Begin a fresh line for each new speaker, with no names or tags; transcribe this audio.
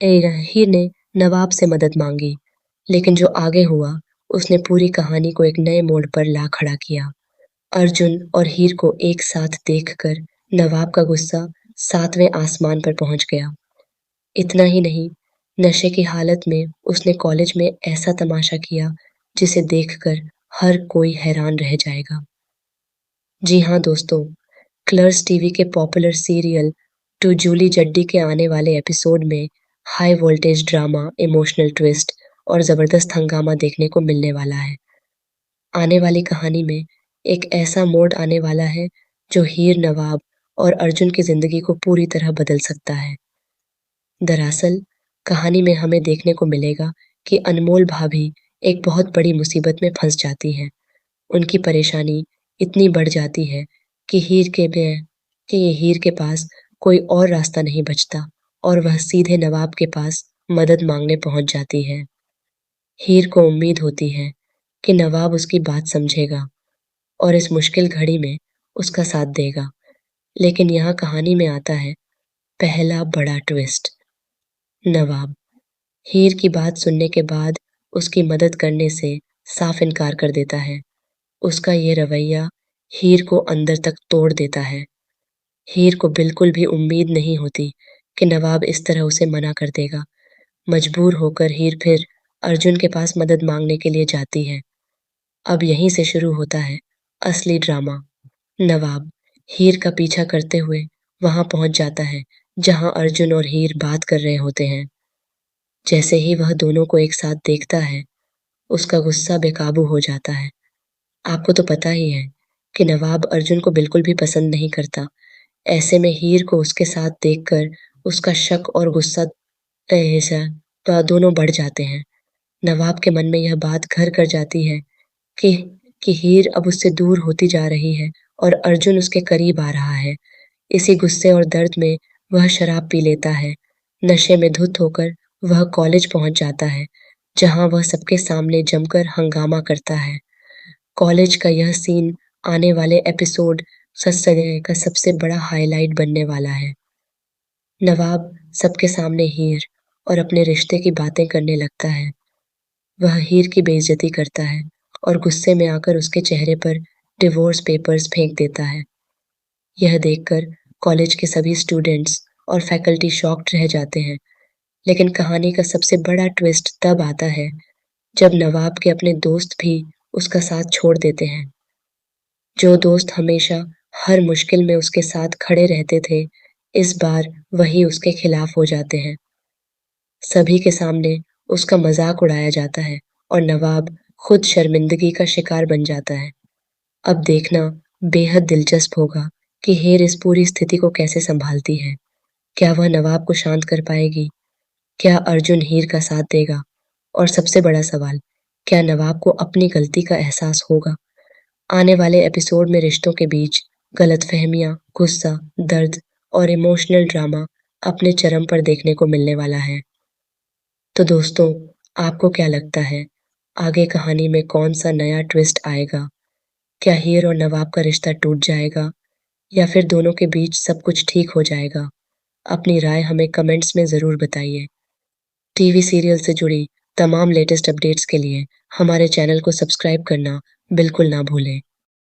हीर ने नवाब से मदद मांगी, लेकिन जो आगे हुआ उसने पूरी कहानी को एक नए मोड़ पर ला खड़ा किया। अर्जुन और हीर को एक साथ देखकर नवाब का गुस्सा सातवें आसमान पर पहुंच गया। इतना ही नहीं, नशे की हालत में उसने कॉलेज में ऐसा तमाशा किया जिसे देखकर हर कोई हैरान रह जाएगा। जी हाँ दोस्तों, कलर्स टीवी के पॉपुलर सीरियल टू जूली जड्डी के आने वाले एपिसोड में high voltage drama, emotional twist और जबरदस्त हंगामा देखने को मिलने वाला है। आने वाली कहानी में एक ऐसा मोड़ आने वाला है जो हीर, नवाब और अर्जुन की जिंदगी को पूरी तरह बदल सकता है। दरअसल कहानी में हमें देखने को मिलेगा कि अनमोल भाभी एक बहुत बड़ी मुसीबत में फंस जाती हैं। उनकी परेशानी इतनी बढ़ जाती है कि हीर के पास कोई और रास्ता नहीं बचता और वह सीधे नवाब के पास मदद मांगने पहुंच जाती है। हीर को उम्मीद होती है कि नवाब उसकी बात समझेगा और इस मुश्किल घड़ी में उसका साथ देगा। लेकिन यहाँ कहानी में आता है पहला बड़ा ट्विस्ट। नवाब हीर की बात सुनने के बाद उसकी मदद करने से साफ इनकार कर देता है। उसका ये रवैया हीर को अंदर तक तोड़ देता है। हीर को बिल्कुल भी उम्मीद नहीं होती कि नवाब इस तरह उसे मना कर देगा। मजबूर होकर हीर फिर अर्जुन के पास मदद मांगने के लिए जाती है। अब यहीं से शुरू होता है असली ड्रामा। नवाब हीर का पीछा करते हुए वहां पहुंच जाता है जहां अर्जुन और हीर बात कर रहे होते हैं। जैसे ही वह दोनों को एक साथ देखता है, उसका गुस्सा बेकाबू हो जाता है। आपको तो पता ही है कि नवाब अर्जुन को बिल्कुल भी पसंद नहीं करता। ऐसे में हीर को उसके साथ देखकर उसका शक और गुस्सा दोनों बढ़ जाते हैं। नवाब के मन में यह बात घर कर जाती है कि हीर अब उससे दूर होती जा रही है और अर्जुन उसके करीब आ रहा है। इसी गुस्से और दर्द में वह शराब पी लेता है। नशे में धुत होकर वह कॉलेज पहुंच जाता है, जहां वह सबके सामने जमकर हंगामा करता है। कॉलेज का यह सीन आने वाले एपिसोड का सबसे बड़ा हाईलाइट बनने वाला है। नवाब सबके सामने हीर और अपने रिश्ते की बातें करने लगता है। वह हीर की बेइज्जती करता है और गुस्से में आकर उसके चेहरे पर डिवोर्स पेपर्स फेंक देता है। यह देखकर कॉलेज के सभी स्टूडेंट्स और फैकल्टी शॉक्ड रह जाते हैं। लेकिन कहानी का सबसे बड़ा ट्विस्ट तब आता है जब नवाब के अपने दोस्त भी उसका साथ छोड़ देते हैं। जो दोस्त हमेशा हर मुश्किल में उसके साथ खड़े रहते थे, इस बार वही उसके खिलाफ हो जाते हैं। सभी के सामने उसका मजाक उड़ाया जाता है और नवाब खुद शर्मिंदगी का शिकार बन जाता है। अब देखना बेहद दिलचस्प होगा कि हीर इस पूरी स्थिति को कैसे संभालती है। क्या वह नवाब को शांत कर पाएगी? क्या अर्जुन हीर का साथ देगा? और सबसे बड़ा सवाल, क्या नवाब को अपनी गलती का एहसास होगा? आने वाले एपिसोड में रिश्तों के बीच गलतफहमियां, गुस्सा, दर्द और इमोशनल ड्रामा अपने चरम पर देखने को मिलने वाला है। तो दोस्तों, आपको क्या लगता है आगे कहानी में कौन सा नया ट्विस्ट आएगा? क्या हीर और नवाब का रिश्ता टूट जाएगा या फिर दोनों के बीच सब कुछ ठीक हो जाएगा? अपनी राय हमें कमेंट्स में ज़रूर बताइए। टीवी सीरियल से जुड़ी तमाम लेटेस्ट अपडेट्स के लिए हमारे चैनल को सब्सक्राइब करना बिल्कुल ना भूलें।